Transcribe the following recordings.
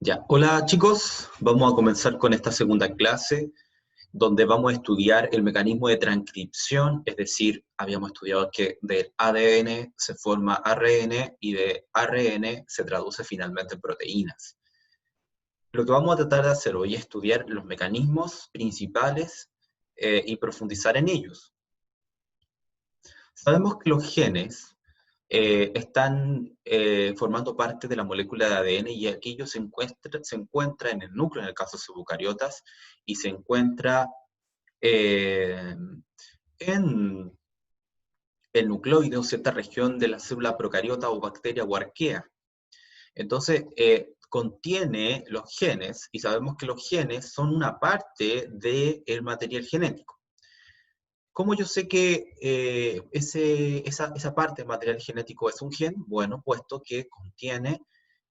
Ya, hola chicos, vamos a comenzar con esta segunda clase donde vamos a estudiar el mecanismo de transcripción, es decir, habíamos estudiado que del ADN se forma ARN y de ARN se traduce finalmente en proteínas. Lo que vamos a tratar de hacer hoy es estudiar los mecanismos principales y profundizar en ellos. Sabemos que los genes están formando parte de la molécula de ADN y aquello se encuentra en el núcleo, en el caso de los eucariotas, y se encuentra eh, en el nucleóide o cierta región de la célula procariota o bacteria o arquea. Entonces, contiene los genes y sabemos que los genes son una parte del material genético. ¿Cómo yo sé que esa parte del material genético es un gen? Bueno, puesto que tiene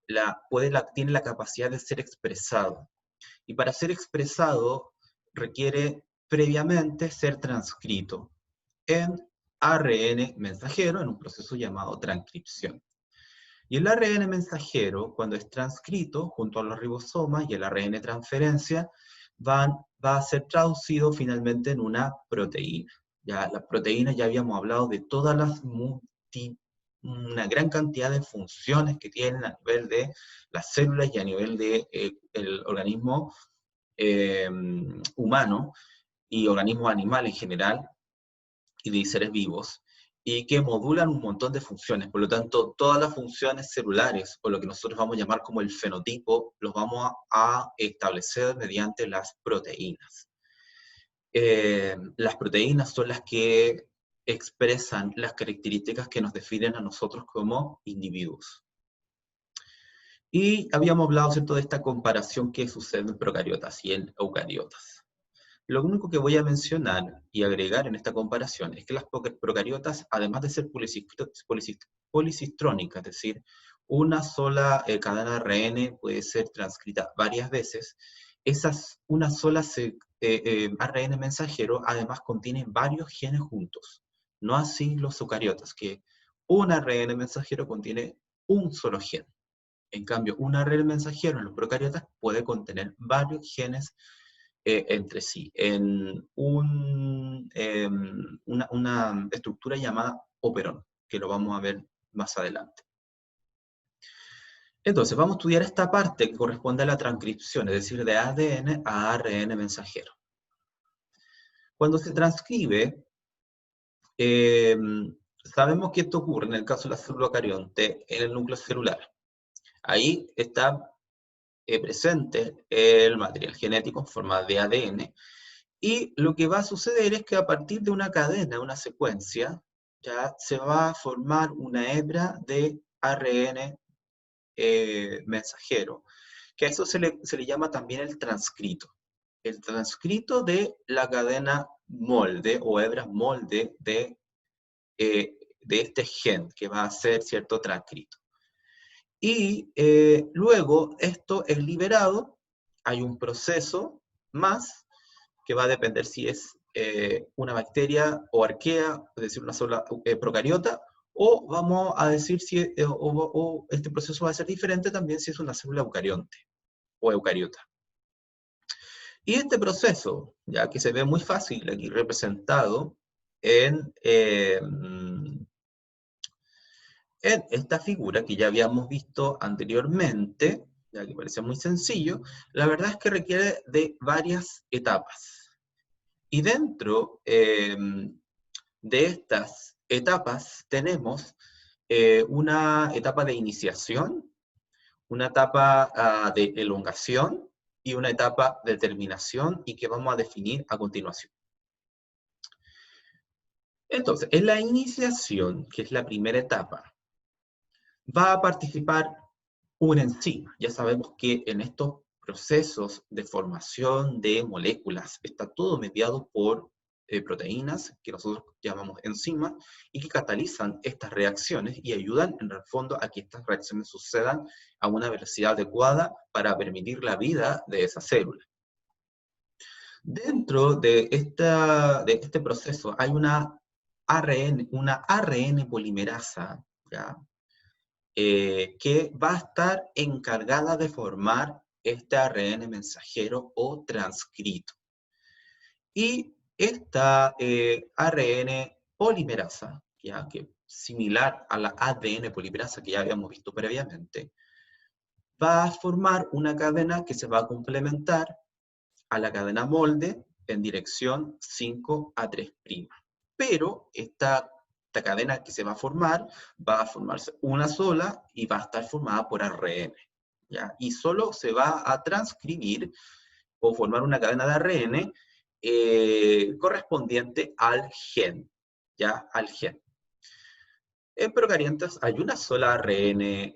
la capacidad de ser expresado. Y para ser expresado requiere previamente ser transcrito en ARN mensajero en un proceso llamado transcripción. Y el ARN mensajero, cuando es transcrito junto a los ribosomas y el ARN transferencia, va a ser traducido finalmente en una proteína. Ya, las proteínas ya habíamos hablado de todas una gran cantidad de funciones que tienen a nivel de las células y a nivel de el organismo eh, humano y organismos animales en general y de seres vivos, y que modulan un montón de funciones. Por lo tanto, todas las funciones celulares, o lo que nosotros vamos a llamar como el fenotipo, los vamos a establecer mediante las proteínas. Las proteínas son las que expresan las características que nos definen a nosotros como individuos. Y habíamos hablado, ¿cierto?, de esta comparación que sucede en procariotas y en eucariotas. Lo único que voy a mencionar y agregar en esta comparación es que las procariotas, además de ser policistrónicas, es decir, una sola cadena ARN puede ser transcrita varias veces, una sola ARN mensajero además contiene varios genes juntos. No así los eucariotas, que un ARN mensajero contiene un solo gen. En cambio, un ARN mensajero en los procariotas puede contener varios genes entre sí, en una estructura llamada operón, que lo vamos a ver más adelante. Entonces, vamos a estudiar esta parte que corresponde a la transcripción, es decir, de ADN a ARN mensajero. Cuando se transcribe, eh, sabemos que esto ocurre en el caso de la célula eucarionte en el núcleo celular. Ahí está presente el material genético en forma de ADN, y lo que va a suceder es que a partir de una cadena, una secuencia, ya se va a formar una hebra de ARN mensajero, que a eso se le llama también el transcrito. El transcrito de la cadena molde o hebra molde de este gen que va a ser cierto transcrito. Y luego esto es liberado, hay un proceso más que va a depender si es una bacteria o arquea, es decir, una sola procariota, o vamos a decir si o este proceso va a ser diferente también si es una célula eucarionte o eucariota. Y este proceso, ya que se ve muy fácil aquí representado en esta figura que ya habíamos visto anteriormente, ya que parece muy sencillo, la verdad es que requiere de varias etapas. Y dentro de estas etapas tenemos una etapa de iniciación, una etapa de elongación y una etapa de terminación, y que vamos a definir a continuación. Entonces, en la iniciación, que es la primera etapa, va a participar una enzima. Ya sabemos que en estos procesos de formación de moléculas está todo mediado por proteínas que nosotros llamamos enzimas y que catalizan estas reacciones y ayudan en el fondo a que estas reacciones sucedan a una velocidad adecuada para permitir la vida de esa célula. Dentro de este proceso hay una ARN polimerasa, ¿ya?, que va a estar encargada de formar este ARN mensajero o transcrito. Y esta ARN polimerasa, ya que similar a la ADN polimerasa que ya habíamos visto previamente, va a formar una cadena que se va a complementar a la cadena molde en dirección 5 a 3'. Pero esta cadena que se va a formarse una sola y va a estar formada por ARN. ¿Ya? Y solo se va a transcribir o formar una cadena de ARN correspondiente al gen, ¿ya? Al gen. En procariotas hay una sola ARN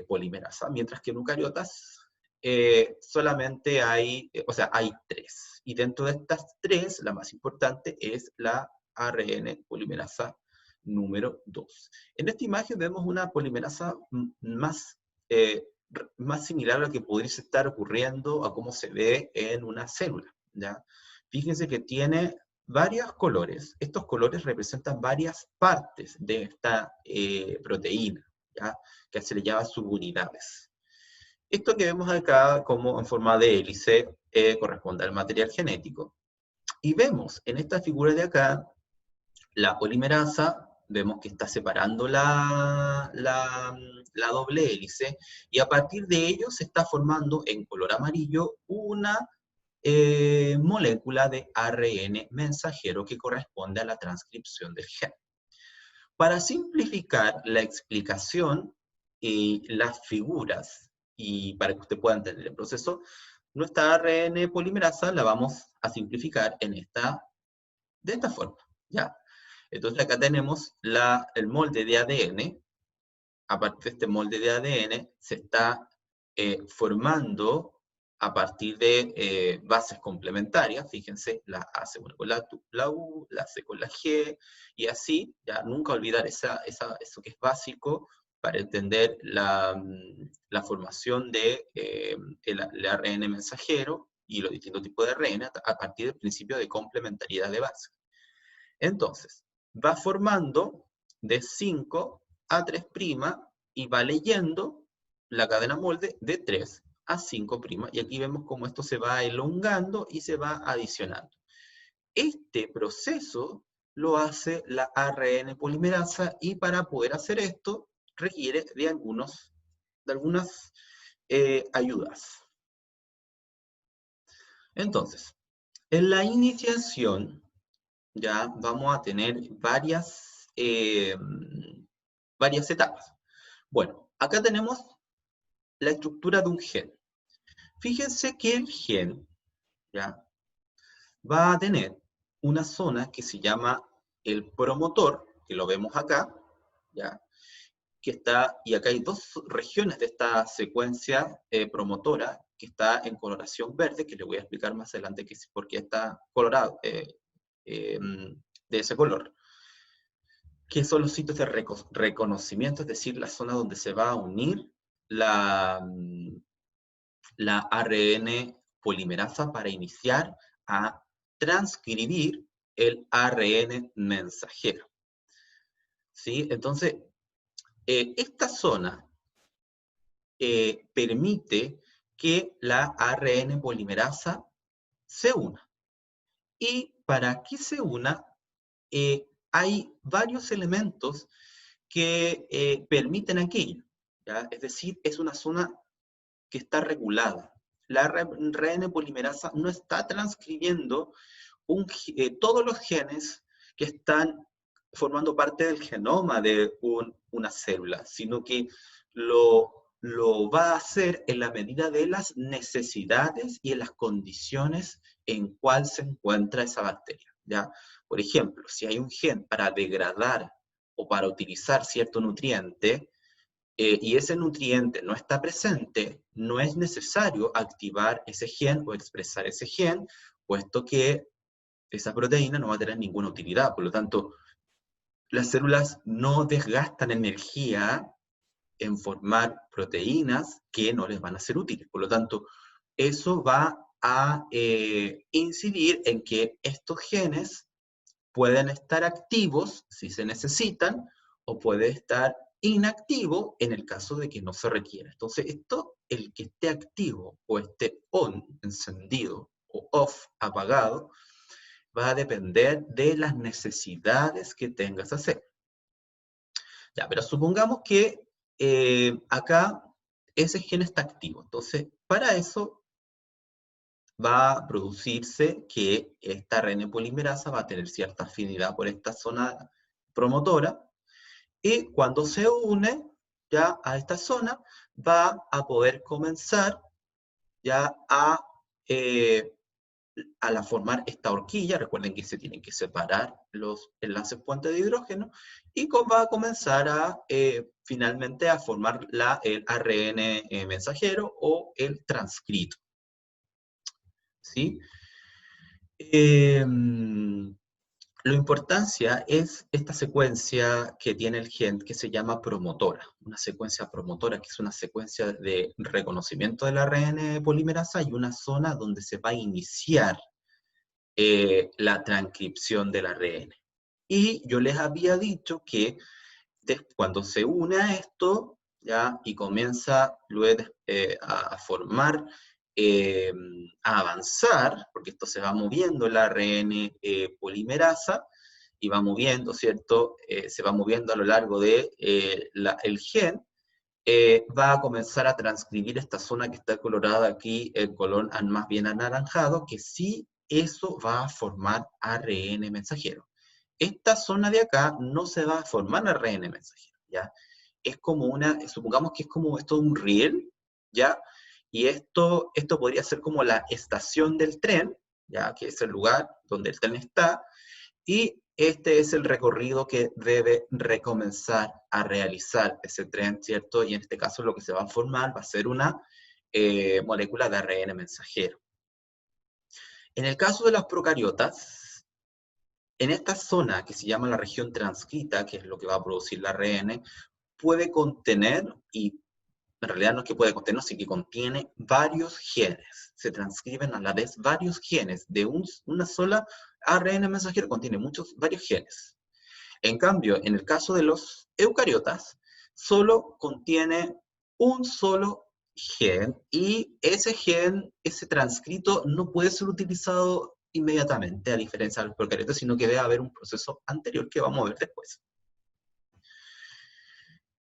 polimerasa, mientras que en eucariotas solamente hay, hay 3. Y dentro de estas 3, la más importante es la ARN polimerasa número 2. En esta imagen vemos una polimerasa más similar a lo que podría estar ocurriendo a cómo se ve en una célula, ¿ya? Fíjense que tiene varios colores. Estos colores representan varias partes de esta proteína, ¿ya? Que se le llama subunidades. Esto que vemos acá como en forma de hélice corresponde al material genético. Y vemos en esta figura de acá, la polimerasa, vemos que está separando la doble hélice, y a partir de ello se está formando en color amarillo una molécula de ARN mensajero que corresponde a la transcripción del gen. Para simplificar la explicación y las figuras, y para que usted pueda entender el proceso, nuestra ARN polimerasa la vamos a simplificar de esta forma, ¿ya? Entonces acá tenemos el molde de ADN. Aparte de este molde de ADN, se está formando a partir de bases complementarias. Fíjense, la A se une con la U, la C con la G, y así, ya nunca olvidar eso que es básico para entender la formación de el ARN mensajero y los distintos tipos de ARN a partir del principio de complementariedad de base. Entonces, va formando de 5 a 3' y va leyendo la cadena molde de 3 a 5'. Y aquí vemos cómo esto se va elongando y se va adicionando. Este proceso lo hace la ARN polimerasa, y para poder hacer esto requiere de algunas ayudas. Entonces, en la iniciación ya vamos a tener varias etapas. Bueno, acá tenemos la estructura de un gen. Fíjense que el gen, ¿ya?, va a tener una zona que se llama el promotor, que lo vemos acá, ¿ya?, que está, y acá hay dos regiones de esta secuencia promotora, que está en coloración verde, que le voy a explicar más adelante por qué está colorado, de ese color, que son los sitios de reconocimiento, es decir, la zona donde se va a unir la ARN polimerasa para iniciar a transcribir el ARN mensajero. ¿Sí? Entonces, esta zona permite que la ARN polimerasa se una. Y para que se una, hay varios elementos que permiten aquello, ¿ya? Es decir, es una zona que está regulada. La ARN polimerasa no está transcribiendo todos los genes que están formando parte del genoma de una célula, sino que lo va a hacer en la medida de las necesidades y en las condiciones en cual se encuentra esa bacteria, ¿ya? Por ejemplo, si hay un gen para degradar o para utilizar cierto nutriente, y ese nutriente no está presente, no es necesario activar ese gen o expresar ese gen, puesto que esa proteína no va a tener ninguna utilidad. Por lo tanto, las células no desgastan energía en formar proteínas que no les van a ser útiles. Por lo tanto, eso va a incidir en que estos genes pueden estar activos si se necesitan, o pueden estar inactivo en el caso de que no se requiera. Entonces, esto, el que esté activo o esté on, encendido, o off, apagado, va a depender de las necesidades que tengas hacer. Ya, pero supongamos que acá ese gen está activo. Entonces, para eso va a producirse que esta ARN polimerasa va a tener cierta afinidad por esta zona promotora, y cuando se une ya a esta zona, va a poder comenzar ya a formar esta horquilla. Recuerden que se tienen que separar los enlaces puentes de hidrógeno, y va a comenzar finalmente a formar el ARN mensajero o el transcrito. ¿Sí? La importancia es esta secuencia que tiene el gen, que se llama promotora. Una secuencia promotora, que es una secuencia de reconocimiento del ARN polimerasa y una zona donde se va a iniciar la transcripción del ARN. Y yo les había dicho que cuando se une a esto, ¿ya? Y comienza luego a formar, a avanzar, porque esto se va moviendo el ARN polimerasa, y va moviendo, ¿cierto? Se va moviendo a lo largo de el gen, va a comenzar a transcribir esta zona que está colorada aquí, el color más bien anaranjado, que sí, eso va a formar ARN mensajero. Esta zona de acá no se va a formar ARN mensajero, ¿ya? Es como supongamos que es como esto un riel, ¿ya? Y esto podría ser como la estación del tren, ¿ya? Que es el lugar donde el tren está, y este es el recorrido que debe recomenzar a realizar ese tren, ¿cierto? Y en este caso lo que se va a formar va a ser una molécula de ARN mensajero. En el caso de las procariotas, en esta zona que se llama la región transcrita, que es lo que va a producir la ARN, puede contener, y en realidad no es que puede contener, sino que contiene varios genes. Se transcriben a la vez varios genes de una sola ARN mensajero, contiene varios genes. En cambio, en el caso de los eucariotas, solo contiene un solo gen, y ese gen, ese transcrito, no puede ser utilizado inmediatamente, a diferencia de los procariotas, sino que debe haber un proceso anterior que vamos a ver después.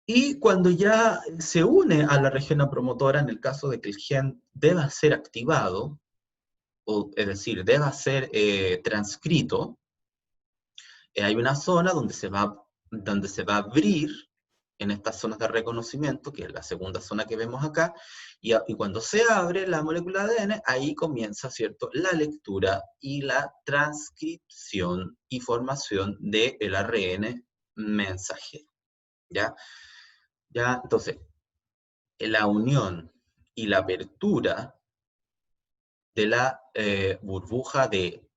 Y cuando ya se une a la región promotora, en el caso de que el gen deba ser activado, es decir, deba ser transcrito, hay una zona donde se va a abrir en estas zonas de reconocimiento, que es la segunda zona que vemos acá, y cuando se abre la molécula de ADN, ahí comienza, ¿cierto?, la lectura y la transcripción y formación del ARN mensajero, ¿ya? Entonces, la unión y la apertura de la burbuja de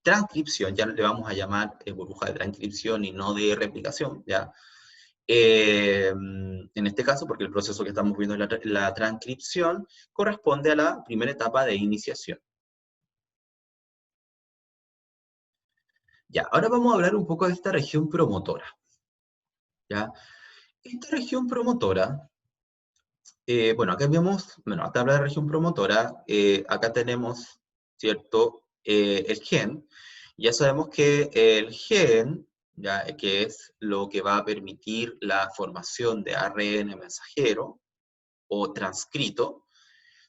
transcripción, ya le vamos a llamar burbuja de transcripción y no de replicación, ¿ya? En este caso, porque el proceso que estamos viendo es la transcripción, corresponde a la primera etapa de iniciación. Ya, ahora vamos a hablar un poco de esta región promotora, ¿ya? Esta región promotora, bueno, acá vemos, bueno, acá habla de región promotora, acá tenemos, ¿cierto?, el gen. Ya sabemos que el gen, ya, que es lo que va a permitir la formación de ARN mensajero o transcrito,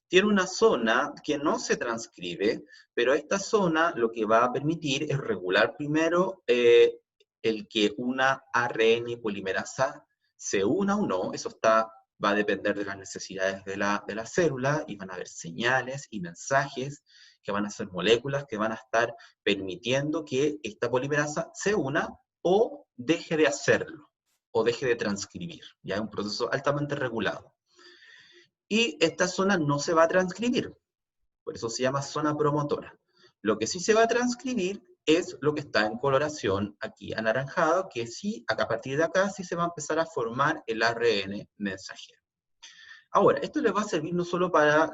tiene una zona que no se transcribe, pero esta zona lo que va a permitir es regular primero el que una ARN polimerasa se una o no. Eso va a depender de las necesidades de la célula, y van a haber señales y mensajes que van a ser moléculas que van a estar permitiendo que esta polimerasa se una o deje de hacerlo, o deje de transcribir. Ya es un proceso altamente regulado. Y esta zona no se va a transcribir, por eso se llama zona promotora. Lo que sí se va a transcribir es lo que está en coloración aquí anaranjado, que sí, a partir de acá sí se va a empezar a formar el ARN mensajero. Ahora, esto les va a servir no solo para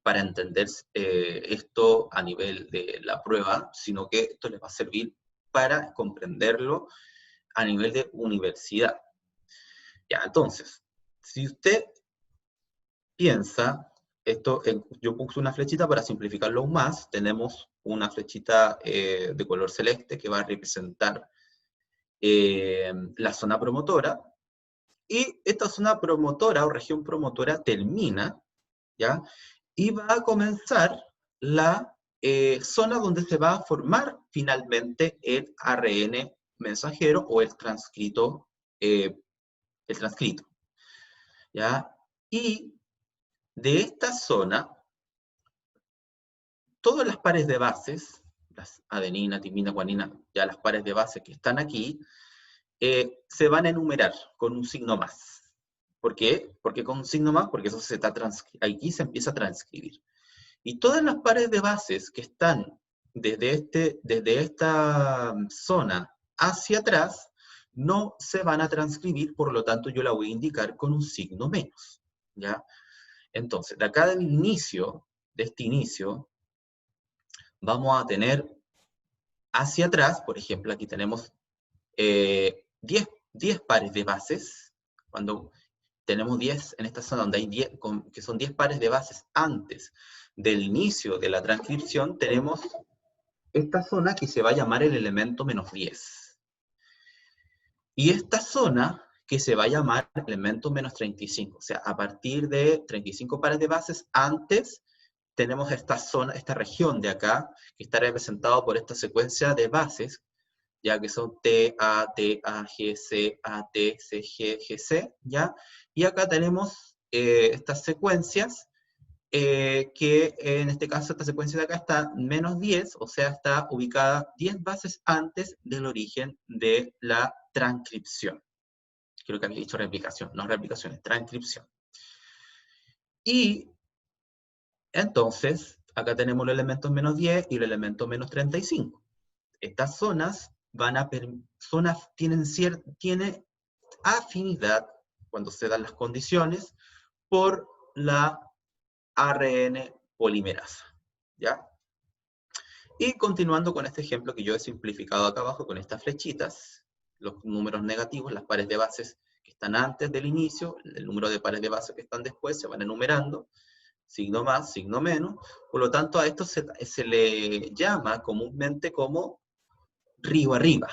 para entender esto a nivel de la prueba, sino que esto les va a servir para comprenderlo a nivel de universidad. Ya, entonces, si usted piensa, yo puse una flechita para simplificarlo aún más, tenemos una flechita de color celeste que va a representar la zona promotora, y esta zona promotora o región promotora termina, ¿ya? Y va a comenzar la zona donde se va a formar finalmente el ARN mensajero o el transcrito, ¿ya? Y de esta zona, todas las pares de bases, las adenina, timina, guanina, ya las pares de bases que están aquí, se van a enumerar con un signo más. ¿Por qué? Porque con un signo más, porque eso aquí se empieza a transcribir. Y todas las pares de bases que están desde esta zona hacia atrás, no se van a transcribir, por lo tanto yo la voy a indicar con un signo menos, ¿ya? Entonces, de acá del inicio, de este inicio, vamos a tener hacia atrás, por ejemplo, aquí tenemos 10 pares de bases. Cuando tenemos 10 en esta zona donde hay 10, que son 10 pares de bases antes del inicio de la transcripción, tenemos esta zona que se va a llamar el elemento -10. Y esta zona que se va a llamar elemento -35. O sea, a partir de 35 pares de bases antes tenemos esta zona, esta región de acá, que está representado por esta secuencia de bases, ya que son T, A, T, A, G, C, A, T, C, G, G, C, ¿ya? Y acá tenemos estas secuencias, que en este caso esta secuencia de acá está -10, o sea, está ubicada 10 bases antes del origen de la transcripción. Creo que había dicho replicación, no replicación, es transcripción. Y entonces, acá tenemos los elementos -10 y los elementos -35. Estas zonas tienen afinidad, cuando se dan las condiciones, por la ARN polimerasa, ¿ya? Y continuando con este ejemplo que yo he simplificado acá abajo con estas flechitas, los números negativos, las pares de bases que están antes del inicio, el número de pares de bases que están después, se van enumerando, signo más, signo menos. Por lo tanto, a esto se le llama comúnmente como río arriba.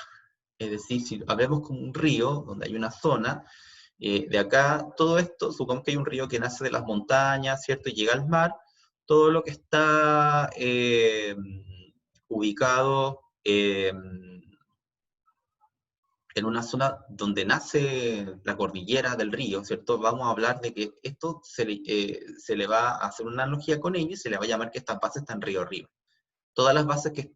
Es decir, si hablemos como un río, donde hay una zona, de acá, todo esto, supongamos que hay un río que nace de las montañas, ¿cierto? Y llega al mar, todo lo que está ubicado en una zona donde nace la cordillera del río, ¿cierto? Vamos a hablar de que esto se le va a hacer una analogía con ello y se le va a llamar que estas bases están río arriba. Todas las bases que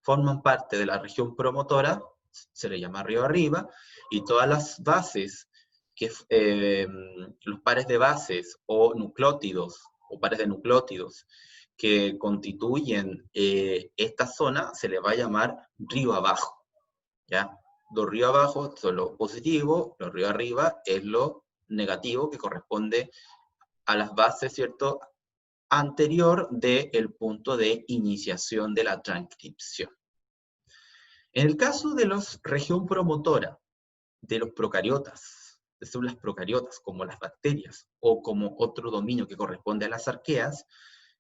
forman parte de la región promotora se le llama río arriba, y todas las bases, los pares de bases o nucleótidos, o pares de nucleótidos, que constituyen esta zona, se le va a llamar río abajo, ¿ya? Los ríos abajo son lo positivo, los ríos arriba es lo negativo, que corresponde a las bases, ¿cierto?, anterior del punto de iniciación de la transcripción. En el caso de la región promotora de los procariotas, de células procariotas, como las bacterias, o como otro dominio que corresponde a las arqueas,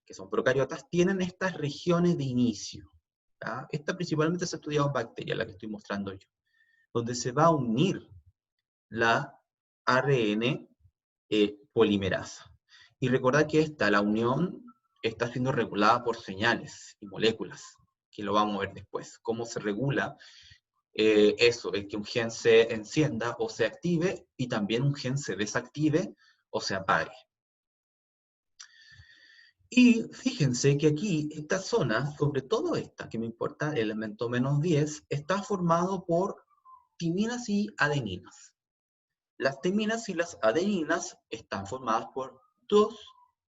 que son procariotas, tienen estas regiones de inicio. ¿Ya? Esta principalmente se ha estudiado en bacterias, la que estoy mostrando yo, donde se va a unir la ARN polimerasa. Y recordad que la unión está siendo regulada por señales y moléculas, que lo vamos a ver después. Cómo se regula eso, es que un gen se encienda o se active, y también un gen se desactive o se apague. Y fíjense que aquí, esta zona, sobre todo esta, que me importa, el elemento -10, está formado por timinas y adeninas. Las timinas y las adeninas están formadas por dos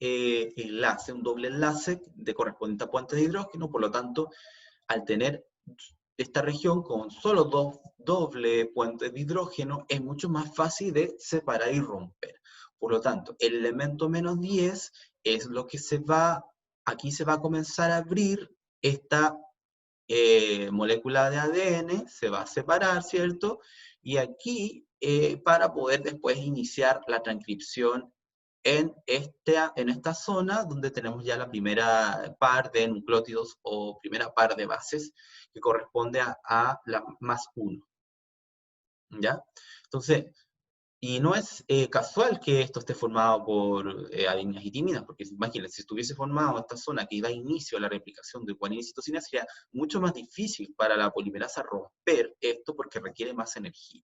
enlaces, un doble enlace de correspondiente a puente de hidrógeno. Por lo tanto, al tener esta región con solo doble puentes de hidrógeno, es mucho más fácil de separar y romper. Por lo tanto, el elemento -10 es lo que aquí se va a comenzar a abrir esta molécula de ADN, se va a separar, ¿cierto? y aquí para poder después iniciar la transcripción en esta zona donde tenemos ya la primera par de nucleótidos o primera par de bases que corresponde a la +1. ¿Ya? Entonces, y no es casual que esto esté formado por adeninas y timinas, porque imagínense, si estuviese formado esta zona que da inicio a la replicación de guanina y citosina, sería mucho más difícil para la polimerasa romper esto porque requiere más energía.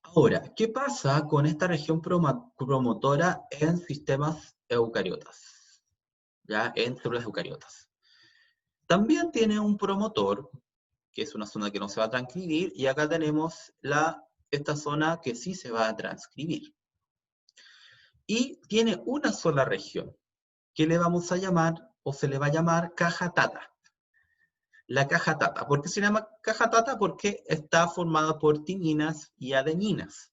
Ahora, ¿qué pasa con esta región promotora en sistemas eucariotas? ¿Ya? En células eucariotas. También tiene un promotor, que es una zona que no se va a transcribir, y acá tenemos esta zona que sí se va a transcribir. Y tiene una sola región, que le vamos a llamar, o se le va a llamar caja Tata. La caja Tata. ¿Por qué se llama caja Tata? Porque está formada por timinas y adeninas.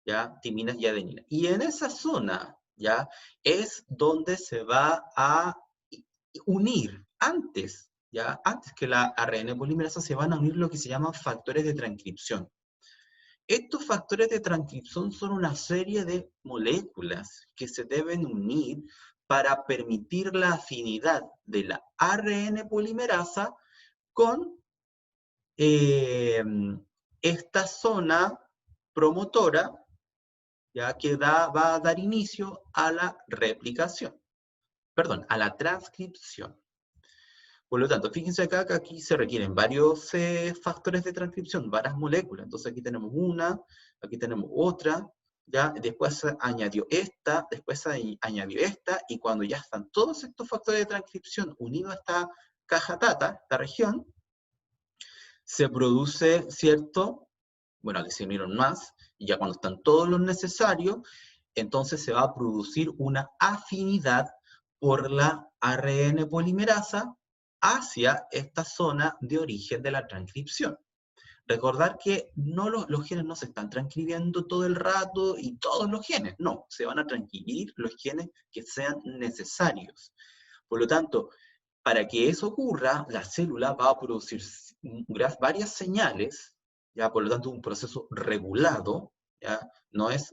¿Ya? Timinas y adeninas. Y en esa zona, ¿ya? Es donde se va a unir antes, ¿ya? Antes que la ARN polimerasa se van a unir lo que se llaman factores de transcripción. Estos factores de transcripción son una serie de moléculas que se deben unir para permitir la afinidad de la ARN polimerasa con esta zona promotora, ya que va a dar inicio a la replicación, perdón, a la transcripción. Por lo tanto, fíjense acá que aquí se requieren varios factores de transcripción, varias moléculas. Entonces aquí tenemos una, aquí tenemos otra, ¿ya? Después se añadió esta, después se añadió esta, y cuando ya están todos estos factores de transcripción unidos a esta caja Tata, esta región, se produce, ¿cierto? Bueno, aquí se unieron más, y ya cuando están todos los necesarios, entonces se va a producir una afinidad por la ARN polimerasa hacia esta zona de origen de la transcripción. Recordar que no los genes no se están transcribiendo todo el rato y todos los genes, no, se van a transcribir los genes que sean necesarios. Por lo tanto, para que eso ocurra, la célula va a producir varias señales, ya, por lo tanto, un proceso regulado, ya, no es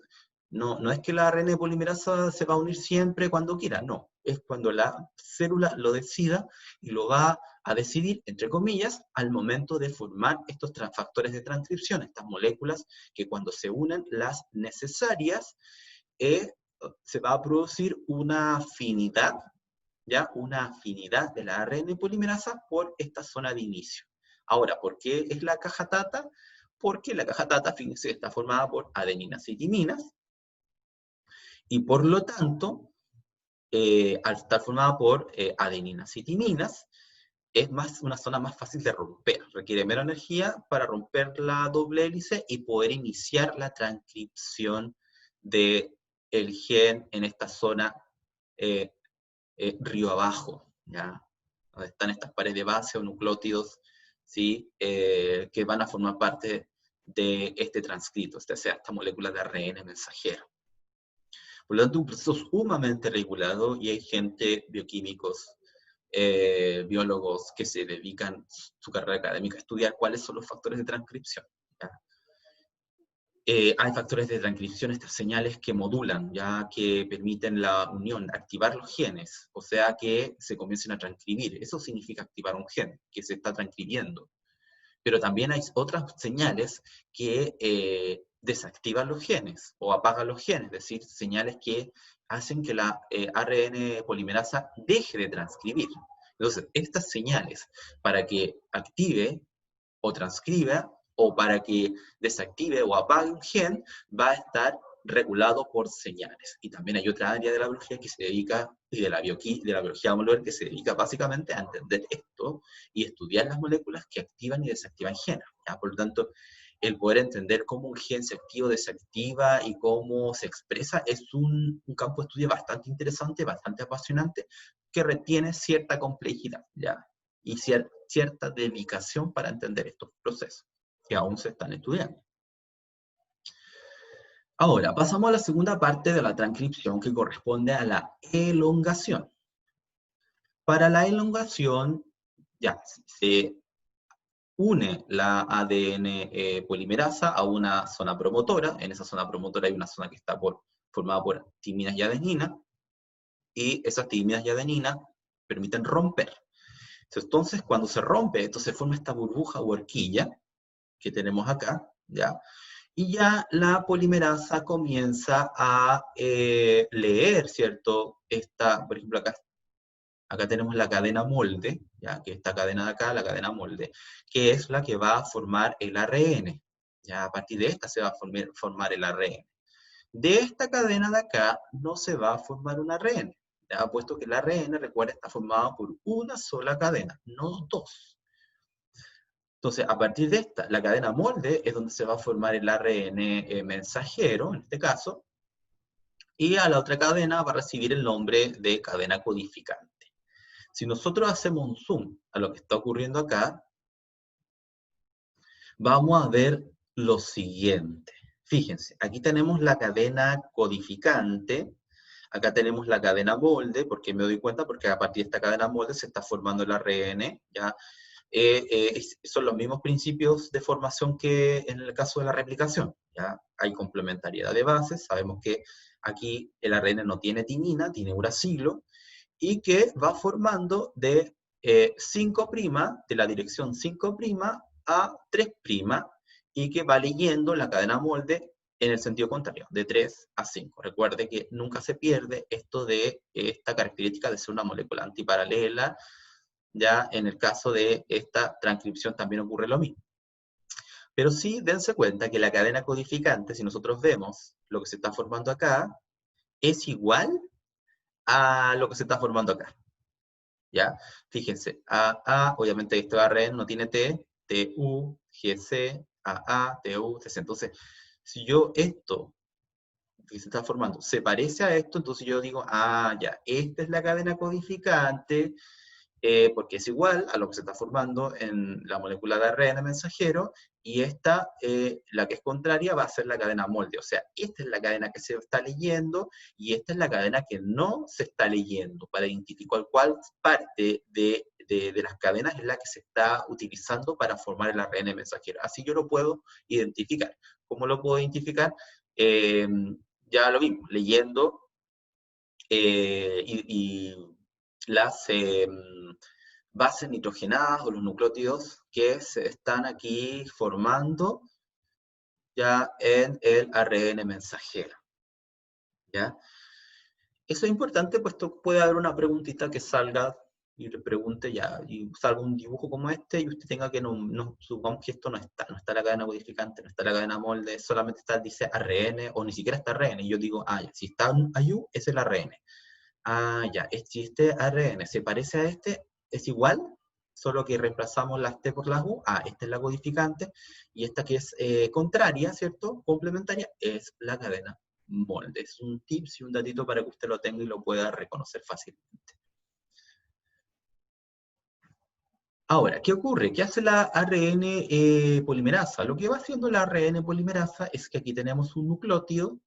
que la ARN polimerasa se va a unir siempre cuando quiera, no, es cuando la célula lo decida y lo va a decidir, entre comillas, al momento de formar estos factores de transcripción, estas moléculas que cuando se unen las necesarias, se va a producir una afinidad, ¿ya? Una afinidad de la ARN polimerasa por esta zona de inicio. Ahora, ¿por qué es la caja Tata? Porque la caja Tata, fíjense, está formada por adeninas y timinas, y por lo tanto, al estar formada por adeninas y timinas, es una zona más fácil de romper. Requiere menos energía para romper la doble hélice y poder iniciar la transcripción del gen en esta zona río abajo, ¿ya? Donde están estas paredes de base o nucleótidos, ¿sí? Que van a formar parte de este transcrito, esta molécula de ARN mensajero. Por lo tanto, un proceso sumamente regulado, y hay gente, bioquímicos, biólogos, que se dedican su carrera académica a estudiar cuáles son los factores de transcripción. ¿Ya? Hay factores de transcripción, estas señales que modulan, ya que permiten la unión, activar los genes, o sea que se comiencen a transcribir. Eso significa activar un gen, que se está transcribiendo. Pero también hay otras señales que desactivan los genes, o apagan los genes, es decir, señales que hacen que la ARN polimerasa deje de transcribir. Entonces, estas señales, para que active o transcriba, o para que desactive o apague un gen, va a estar regulado por señales. Y también hay otra área de la biología que se dedica, y de la biología molecular, que se dedica básicamente a entender esto y estudiar las moléculas que activan y desactivan genes. ¿Ya? Por lo tanto, el poder entender cómo un gen se activa o desactiva y cómo se expresa es un campo de estudio bastante interesante, bastante apasionante, que retiene cierta complejidad, ¿ya? Y cierta dedicación para entender estos procesos que aún se están estudiando. Ahora, pasamos a la segunda parte de la transcripción, que corresponde a la elongación. Para la elongación, ya, une la ADN polimerasa a una zona promotora. En esa zona promotora hay una zona que está formada por timinas y adenina, y esas timinas y adenina permiten romper. Entonces, cuando se rompe, esto se forma esta burbuja o horquilla que tenemos acá, ¿ya? Y ya la polimerasa comienza a leer, ¿cierto? Por ejemplo, acá tenemos la cadena molde, ¿ya? Que esta cadena de acá, la cadena molde, que es la que va a formar el ARN. Ya a partir de esta se va a formar el ARN. De esta cadena de acá no se va a formar un ARN, ¿ya? Puesto que el ARN, recuerda, está formado por una sola cadena, no dos. Entonces, a partir de esta, la cadena molde es donde se va a formar el ARN mensajero, en este caso, y a la otra cadena va a recibir el nombre de cadena codificante. Si nosotros hacemos un zoom a lo que está ocurriendo acá, vamos a ver lo siguiente. Fíjense, aquí tenemos la cadena codificante, acá tenemos la cadena molde, porque me doy cuenta, porque a partir de esta cadena molde se está formando el ARN, ¿ya? Son los mismos principios de formación que en el caso de la replicación, ¿ya? Hay complementariedad de bases, sabemos que aquí el ARN no tiene timina, tiene uracilo, y que va formando de 5' de la dirección 5' a 3', y que va leyendo la cadena molde en el sentido contrario, de 3 a 5. Recuerde que nunca se pierde esto de esta característica de ser una molécula antiparalela. Ya en el caso de esta transcripción también ocurre lo mismo. Pero sí dense cuenta que la cadena codificante, si nosotros vemos lo que se está formando acá, es igual a lo que se está formando acá. ¿Ya? Fíjense, AA, obviamente esto ARN no tiene T, TU, GC, AA, TU, TC. Entonces, si yo esto que se está formando se parece a esto, entonces yo digo, ya, esta es la cadena codificante, porque es igual a lo que se está formando en la molécula de ARN mensajero, y esta, la que es contraria, va a ser la cadena molde. O sea, esta es la cadena que se está leyendo, y esta es la cadena que no se está leyendo, para identificar cuál parte de las cadenas es la que se está utilizando para formar el ARN mensajero. Así yo lo puedo identificar. ¿Cómo lo puedo identificar? Ya lo vimos, leyendo y las bases nitrogenadas o los nucleótidos que se están aquí formando ya en el ARN mensajero. ¿Ya? Eso es importante, puesto puede haber una preguntita que salga y le pregunte ya, y salga un dibujo como este, y usted tenga que, no supongamos que esto no está la cadena codificante, no está la cadena molde, solamente está, dice ARN, o ni siquiera está ARN, y yo digo, ya, si está un AYU, es el ARN. Ya, si este ARN se parece a este, es igual, solo que reemplazamos las T por las U. Esta es la codificante, y esta que es contraria, ¿cierto? Complementaria, es la cadena molde. Es un tips y un datito para que usted lo tenga y lo pueda reconocer fácilmente. Ahora, ¿qué ocurre? ¿Qué hace la ARN polimerasa? Lo que va haciendo la ARN polimerasa es que aquí tenemos un nucleótido,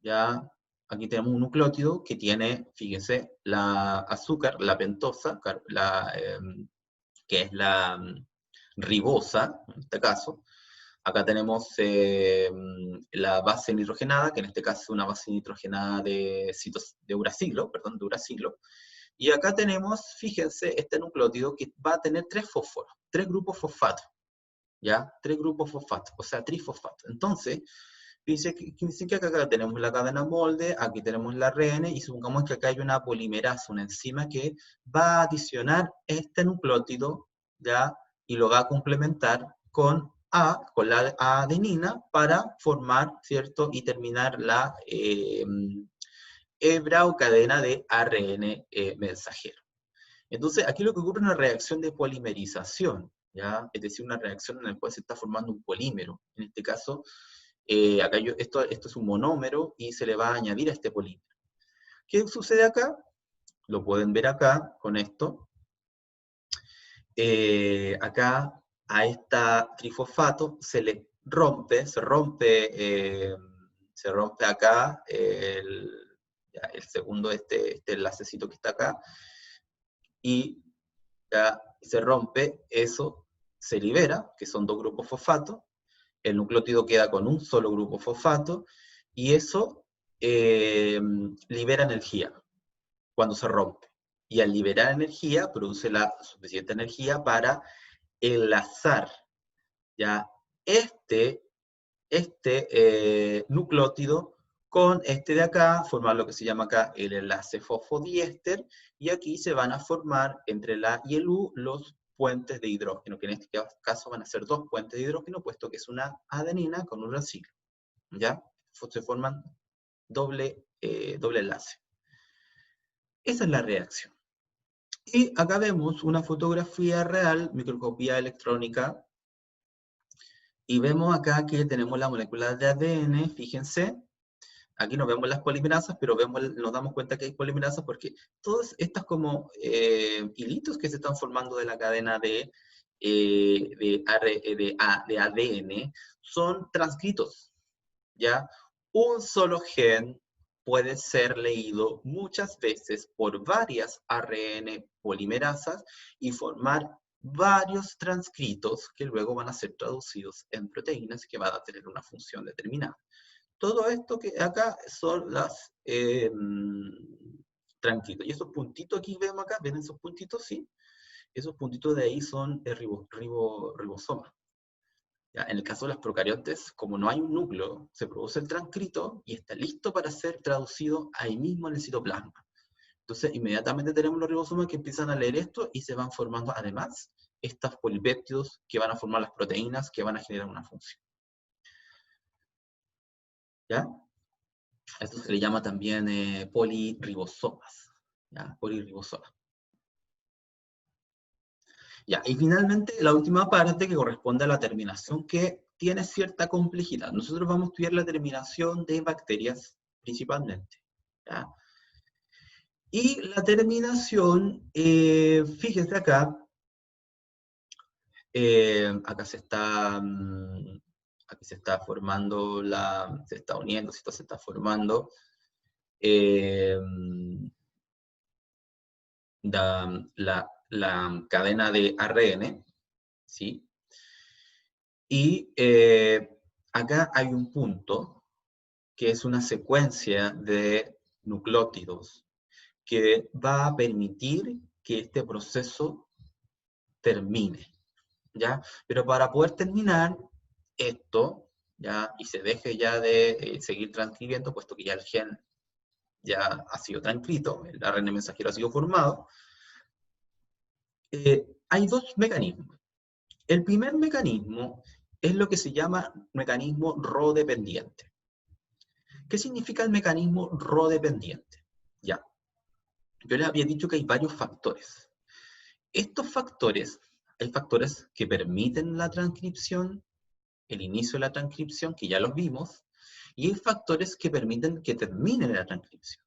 ya aquí tenemos un nucleótido que tiene, fíjense, la azúcar, la pentosa, que es la ribosa, en este caso. Acá tenemos la base nitrogenada, que en este caso es una base nitrogenada de uracilo, perdón, de uracilo. Y acá tenemos, fíjense, este nucleótido que va a tener 3 fósforos, 3 grupos fosfato, ¿ya? 3 grupos fosfato, o sea, trifosfato. Entonces, dice que acá tenemos la cadena molde, aquí tenemos la ARN, y supongamos que acá hay una polimerasa, una enzima que va a adicionar este nucleótido, ¿ya? Y lo va a complementar con con la adenina, para formar, ¿cierto? Y terminar la hebra o cadena de ARN mensajero. Entonces, aquí lo que ocurre es una reacción de polimerización, ¿ya? Es decir, una reacción en la cual se está formando un polímero. En este caso, acá esto es un monómero y se le va a añadir a este polímero. ¿Qué sucede acá? Lo pueden ver acá con esto. Acá a esta trifosfato se le rompe, se rompe acá el segundo, este enlacecito que está acá, y ya se rompe eso, se libera, que son 2 grupos fosfato, el nucleótido queda con un solo grupo fosfato, y eso libera energía cuando se rompe. Y al liberar energía, produce la suficiente energía para enlazar ya este nucleótido con este de acá, formar lo que se llama acá el enlace fosfodiéster, y aquí se van a formar entre la y el U los puentes de hidrógeno, que en este caso van a ser 2 puentes de hidrógeno, puesto que es una adenina con un racilo, ¿ya? Se forman doble enlace. Esa es la reacción. Y acá vemos una fotografía real, microscopía electrónica, y vemos acá que tenemos la molécula de ADN, fíjense, aquí no vemos las polimerasas, pero nos damos cuenta que hay polimerasas porque todas estas como hilitos que se están formando de la cadena de ADN son transcritos, ¿ya? Un solo gen puede ser leído muchas veces por varias ARN polimerasas y formar varios transcritos que luego van a ser traducidos en proteínas que van a tener una función determinada. Todo esto que acá son las transcritos. Y esos puntitos aquí vemos acá, ¿ven esos puntitos? Sí. Esos puntitos de ahí son ribosomas. ¿Ya? En el caso de las procariotes, como no hay un núcleo, se produce el transcrito y está listo para ser traducido ahí mismo en el citoplasma. Entonces, inmediatamente tenemos los ribosomas que empiezan a leer esto y se van formando, además, estos polipéptidos que van a formar las proteínas que van a generar una función. ¿Ya? Esto se le llama también poliribosomas. ¿Ya? Poliribosomas. Ya, y finalmente la última parte que corresponde a la terminación, que tiene cierta complejidad. Nosotros vamos a estudiar la terminación de bacterias principalmente. ¿Ya? Y la terminación, fíjense acá, acá aquí se está formando se está uniendo, se está formando la cadena de ARN, ¿sí? Y acá hay un punto que es una secuencia de nucleótidos que va a permitir que este proceso termine, ¿ya? Pero para poder terminar esto, ¿ya? Y se deje ya de seguir transcribiendo, puesto que ya el gen ya ha sido transcrito, el ARN mensajero ha sido formado, hay 2 mecanismos. El primer mecanismo es lo que se llama mecanismo Rho dependiente. ¿Qué significa el mecanismo Rho dependiente? Ya, yo les había dicho que hay varios factores. Estos factores, hay factores que permiten la transcripción, el inicio de la transcripción, que ya los vimos, y hay factores que permiten que termine la transcripción.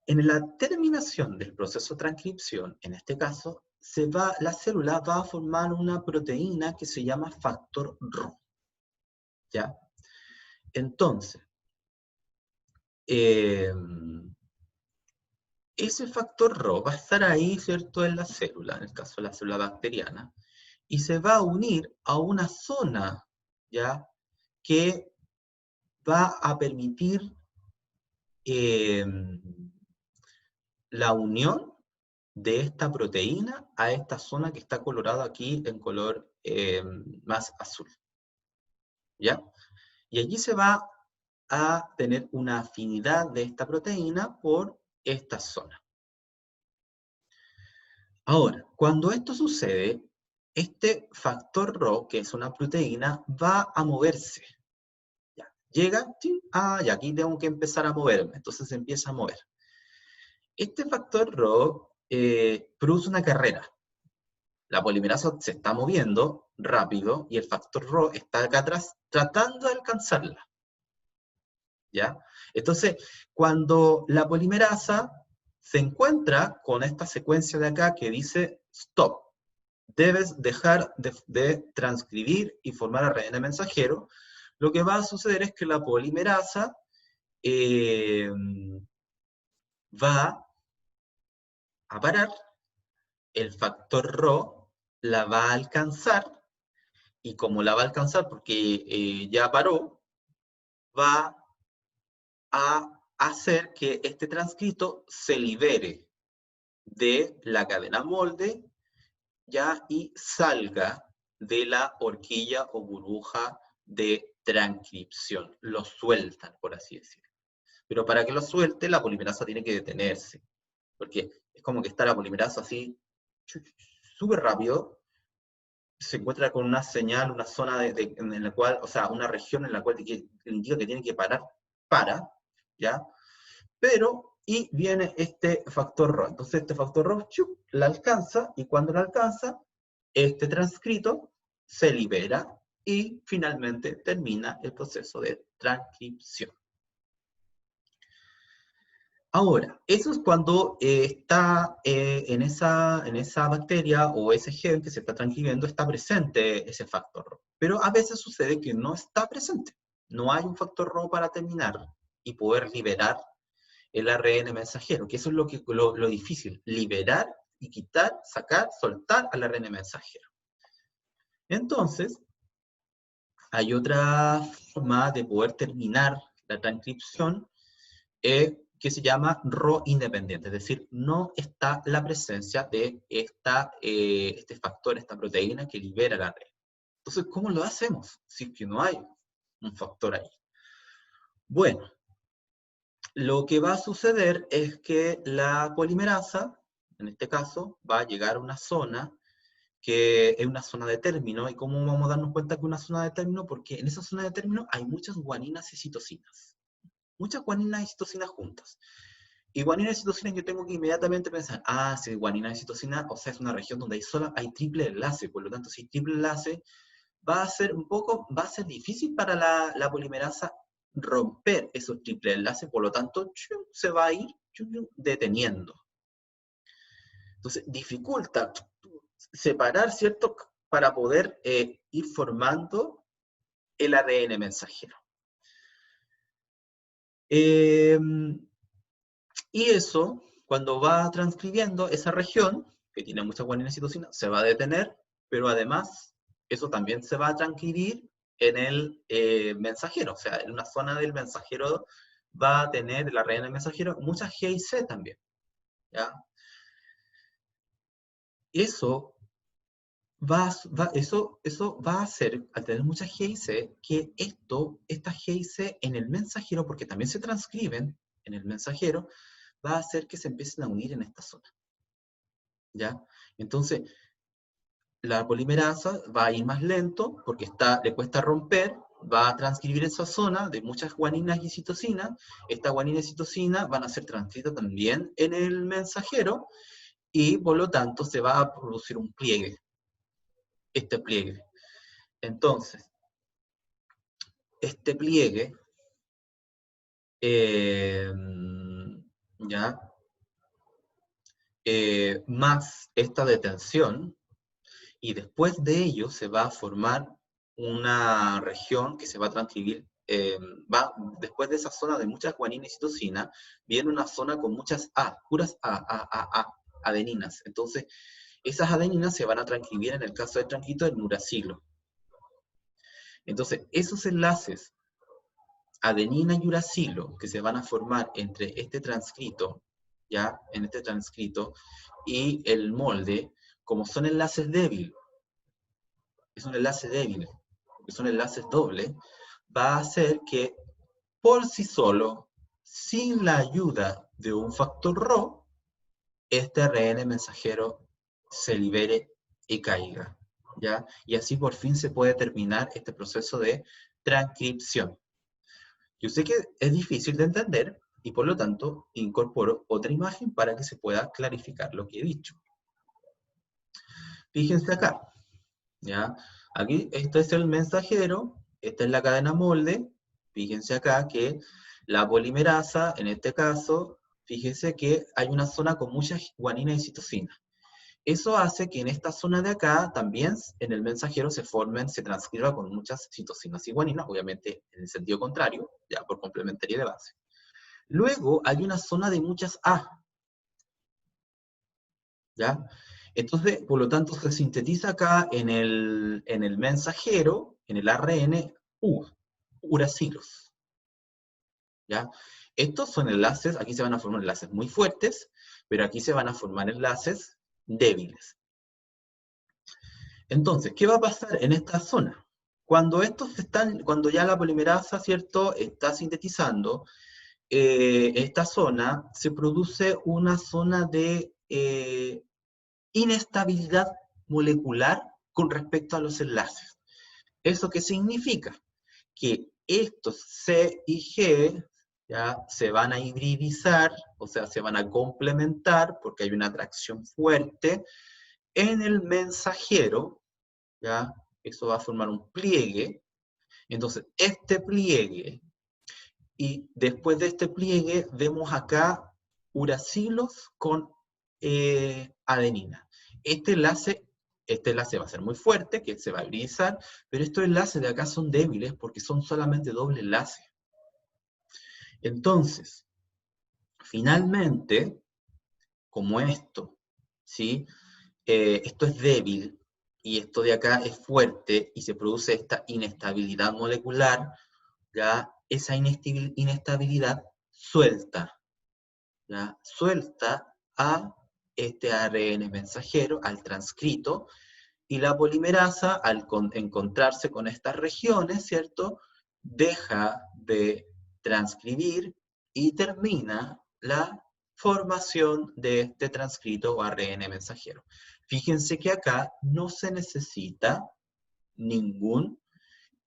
En la terminación del proceso de transcripción, en este caso, la célula va a formar una proteína que se llama factor Rho. ¿Ya? Entonces, ese factor Rho va a estar ahí, ¿cierto?, en la célula, en el caso de la célula bacteriana, y se va a unir a una zona, ¿ya?, que va a permitir la unión de esta proteína a esta zona que está colorada aquí en color más azul. ¿Ya? Y allí se va a tener una afinidad de esta proteína por esta zona. Ahora, cuando esto sucede, este factor Rho, que es una proteína, va a moverse. ¿Ya? Llega, y aquí tengo que empezar a moverme, entonces se empieza a mover. Este factor Rho produce una carrera. La polimerasa se está moviendo rápido y el factor Rho está acá atrás tratando de alcanzarla. ¿Ya? Entonces, cuando la polimerasa se encuentra con esta secuencia de acá que dice stop, debes dejar de transcribir y formar ARN mensajero, lo que va a suceder es que la polimerasa va a parar, el factor Rho la va a alcanzar, y como la va a alcanzar porque ya paró, va a hacer que este transcrito se libere de la cadena molde, ya, y salga de la horquilla o burbuja de transcripción. Lo sueltan, por así decirlo. Pero para que lo suelte, la polimerasa tiene que detenerse, porque es como que está la polimerasa así, súper rápido, se encuentra con una señal, una zona en la cual, o sea, una región en la cual indica que tiene que parar, ¿ya? Pero, y viene este factor Rho. Entonces este factor Rho la alcanza, y cuando la alcanza, este transcrito se libera y finalmente termina el proceso de transcripción. Ahora, eso es cuando está en esa bacteria o ese gen que se está transcribiendo, está presente ese factor Rho. Pero a veces sucede que no está presente. No hay un factor Rho para terminar y poder liberar el ARN mensajero, que eso es lo difícil, liberar y quitar, sacar, soltar al ARN mensajero. Entonces, hay otra forma de poder terminar la transcripción que se llama Rho independiente, es decir, no está la presencia de este factor, esta proteína que libera el ARN. Entonces, ¿cómo lo hacemos si es que no hay un factor ahí? Bueno, lo que va a suceder es que la polimerasa, en este caso, va a llegar a una zona que es una zona de término. ¿Y cómo vamos a darnos cuenta que es una zona de término? Porque en esa zona de término hay muchas guaninas y citosinas. Muchas guaninas y citosinas juntas. Y guanina y citosina yo tengo que inmediatamente pensar, si guanina y citosina, o sea, es una región donde hay triple enlace, por lo tanto, si hay triple enlace, va a ser difícil para la polimerasa romper esos triple enlaces, por lo tanto, se va a ir deteniendo. Entonces, dificulta separar, ¿cierto?, para poder ir formando el ADN mensajero. Y eso, cuando va transcribiendo esa región, que tiene mucha guanina y citosina, se va a detener, pero además, eso también se va a transcribir en el mensajero, o sea, en una zona del mensajero va a tener el ARN mensajero muchas G y C también, ¿ya? Eso va a hacer, al tener muchas G y C, que estas G y C en el mensajero, porque también se transcriben en el mensajero, va a hacer que se empiecen a unir en esta zona, ¿ya? Entonces, la polimerasa va a ir más lento, porque le cuesta romper, va a transcribir esa zona de muchas guaninas y citosinas. Estas guaninas y citosinas van a ser transcritas también en el mensajero, y por lo tanto se va a producir un pliegue, este pliegue. Entonces, este pliegue, ¿ya? Más esta detención, y después de ello se va a formar una región que se va a transcribir, después de esa zona de muchas guaninas y citosina, viene una zona con muchas puras adeninas. Entonces, esas adeninas se van a transcribir en el caso del transcrito en uracilo. Entonces, esos enlaces adenina y uracilo que se van a formar entre este transcrito, ¿ya? En este transcrito, y el molde, como son enlaces débiles, es un enlace débil, porque son enlaces dobles, va a hacer que por sí solo, sin la ayuda de un factor Rho, este ARN mensajero se libere y caiga, ¿ya? Y así por fin se puede terminar este proceso de transcripción. Yo sé que es difícil de entender y por lo tanto incorporo otra imagen para que se pueda clarificar lo que he dicho. Fíjense acá, ¿ya? Aquí, este es el mensajero, esta es la cadena molde. Fíjense acá que la polimerasa, en este caso, fíjense que hay una zona con muchas guaninas y citosinas. Eso hace que en esta zona de acá también en el mensajero se transcriba con muchas citosinas y guaninas, obviamente en el sentido contrario, ya por complementaria de base. Luego hay una zona de muchas A, ¿ya? Entonces, por lo tanto, se sintetiza acá en el mensajero, en el ARN, uracilos. ¿Ya? Estos son enlaces, aquí se van a formar enlaces muy fuertes, pero aquí se van a formar enlaces débiles. Entonces, ¿qué va a pasar en esta zona? Cuando ya la polimerasa, ¿cierto?, está sintetizando, esta zona se produce una zona de inestabilidad molecular con respecto a los enlaces. ¿Eso qué significa? Que estos C y G ya se van a hibridizar, o sea, se van a complementar porque hay una atracción fuerte en el mensajero, ¿ya? Eso va a formar un pliegue. Entonces, este pliegue, y después de este pliegue, vemos acá uracilos con adenina. Este enlace, este enlace va a ser muy fuerte, que se va a hibridizar, pero estos enlaces de acá son débiles porque son solamente doble enlace. Entonces, finalmente, como esto, ¿sí? Esto es débil y esto de acá es fuerte y se produce esta inestabilidad molecular, ya esa inestabilidad suelta, ¿ya? Suelta a este ARN mensajero, al transcrito, y la polimerasa, al encontrarse con estas regiones, ¿cierto?, deja de transcribir y termina la formación de este transcrito o ARN mensajero. Fíjense que acá no se necesita ningún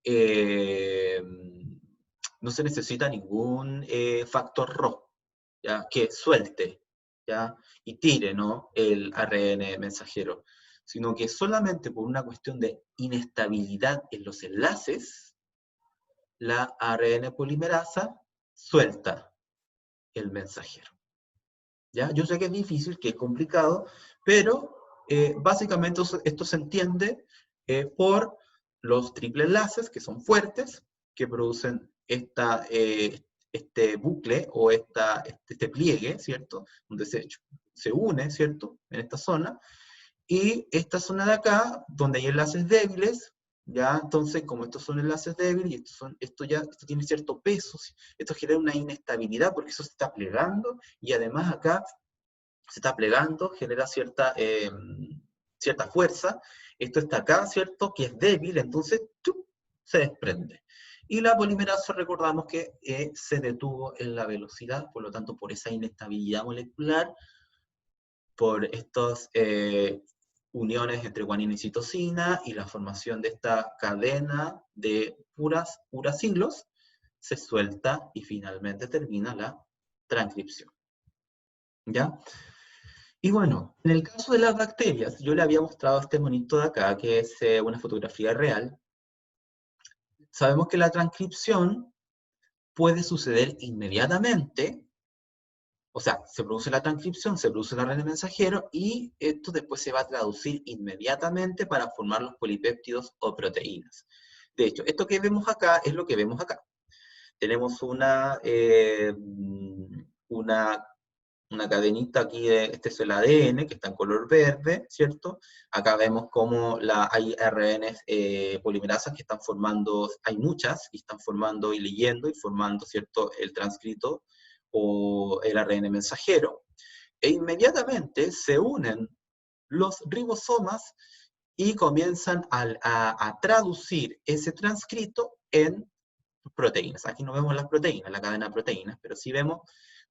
eh, no se necesita ningún factor RO, ¿ya? Que suelte, ¿ya? Y tire, ¿no?, el ARN mensajero, sino que solamente por una cuestión de inestabilidad en los enlaces, la ARN polimerasa suelta el mensajero. ¿Ya? Yo sé que es difícil, que es complicado, pero básicamente esto se entiende por los triple enlaces, que son fuertes, que producen este bucle o este pliegue, ¿cierto? Donde se une, ¿cierto? En esta zona. Y esta zona de acá, donde hay enlaces débiles, ¿ya? Entonces, como estos son enlaces débiles, y esto tiene cierto peso, esto genera una inestabilidad porque eso se está plegando, y además acá se está plegando, genera cierta fuerza. Esto está acá, ¿cierto?, que es débil, entonces se desprende. Y la polimerasa, recordamos que se detuvo en la velocidad, por lo tanto, por esa inestabilidad molecular, por estas uniones entre guanina y citosina y la formación de esta cadena de puras uracilos, se suelta y finalmente termina la transcripción. ¿Ya? Y bueno, en el caso de las bacterias, yo le había mostrado este monito de acá, que es una fotografía real. Sabemos que la transcripción puede suceder inmediatamente, o sea, se produce la transcripción, se produce el ARN mensajero, y esto después se va a traducir inmediatamente para formar los polipéptidos o proteínas. De hecho, esto que vemos acá es lo que vemos acá. Tenemos una cadenita aquí, este es el ADN, que está en color verde, ¿cierto? Acá vemos cómo hay RNs polimerasas que están formando, hay muchas, y están formando y leyendo, y formando, ¿cierto?, el transcrito o el ARN mensajero. E inmediatamente se unen los ribosomas y comienzan a traducir ese transcrito en proteínas. Aquí no vemos las proteínas, la cadena de proteínas, pero sí vemos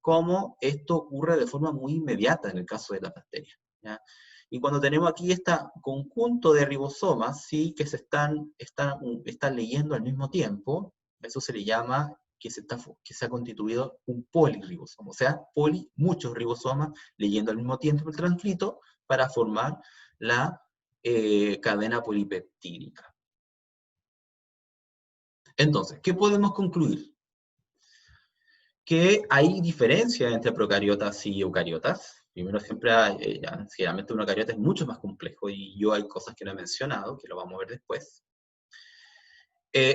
cómo esto ocurre de forma muy inmediata en el caso de las bacterias, ¿ya? Y cuando tenemos aquí este conjunto de ribosomas, ¿sí?, que están leyendo al mismo tiempo, eso se le llama que se ha constituido un polirribosoma, o sea, muchos ribosomas leyendo al mismo tiempo el transcrito para formar la cadena polipeptídica. Entonces, ¿qué podemos concluir? Que hay diferencias entre procariotas y eucariotas. Primero, siempre generalmente un eucariota es mucho más complejo, y hay cosas que no he mencionado, que lo vamos a ver después.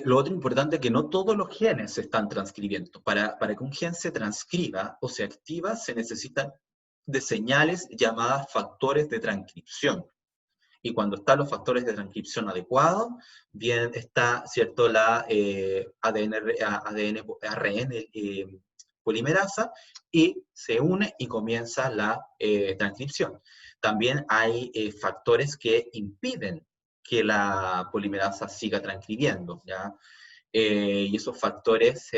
Lo otro importante es que no todos los genes se están transcribiendo. Para que un gen se transcriba o se activa, se necesitan de señales llamadas factores de transcripción. Y cuando están los factores de transcripción adecuados, bien está, ¿cierto?, la ARN polimerasa, y se une y comienza la transcripción. También hay factores que impiden que la polimerasa siga transcribiendo, ¿ya? Y esos factores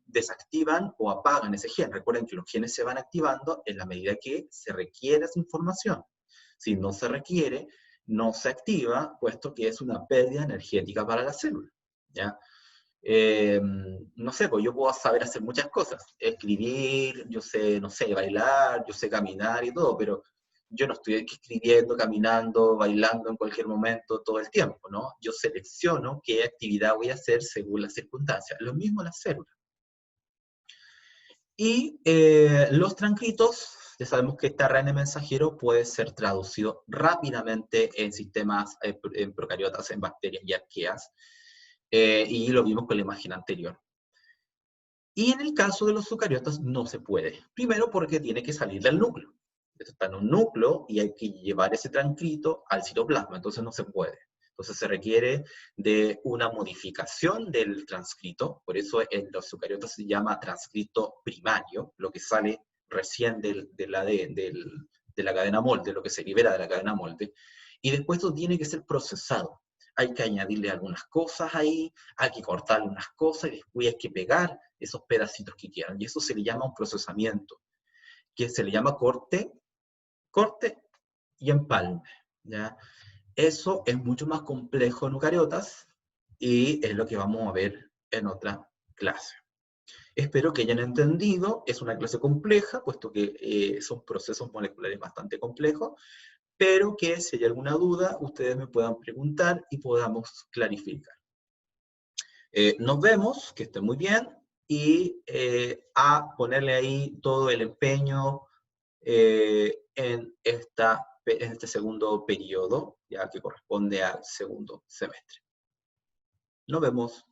desactivan o apagan ese gen. Recuerden que los genes se van activando en la medida que se requiere esa información. Si no se requiere, no se activa, puesto que es una pérdida energética para la célula, ¿ya? No sé, pues yo puedo saber hacer muchas cosas, escribir, yo sé, no sé, bailar, yo sé caminar y todo, pero yo no estoy escribiendo, caminando, bailando en cualquier momento todo el tiempo, ¿no? Yo selecciono qué actividad voy a hacer según las circunstancias. Lo mismo las células. Y los transcritos, ya sabemos que este ARN mensajero puede ser traducido rápidamente en sistemas, en procariotas, en bacterias y arqueas, y lo vimos con la imagen anterior. Y en el caso de los eucariotas no se puede. Primero porque tiene que salir del núcleo. Esto está en un núcleo y hay que llevar ese transcrito al citoplasma, entonces no se puede. Entonces se requiere de una modificación del transcrito, por eso en los eucariotas se llama transcrito primario, lo que sale recién de la cadena molde, lo que se libera de la cadena molde, y después esto tiene que ser procesado. Hay que añadirle algunas cosas ahí, hay que cortarle unas cosas y después hay que pegar esos pedacitos que quieran. Y eso se le llama un procesamiento, que se le llama corte y empalme, ¿ya? Eso es mucho más complejo en eucariotas y es lo que vamos a ver en otra clase. Espero que hayan entendido, es una clase compleja, puesto que son procesos moleculares bastante complejos, pero que si hay alguna duda, ustedes me puedan preguntar y podamos clarificar. Nos vemos, que estén muy bien, y a ponerle ahí todo el empeño en este segundo periodo, ya que corresponde al segundo semestre. Nos vemos.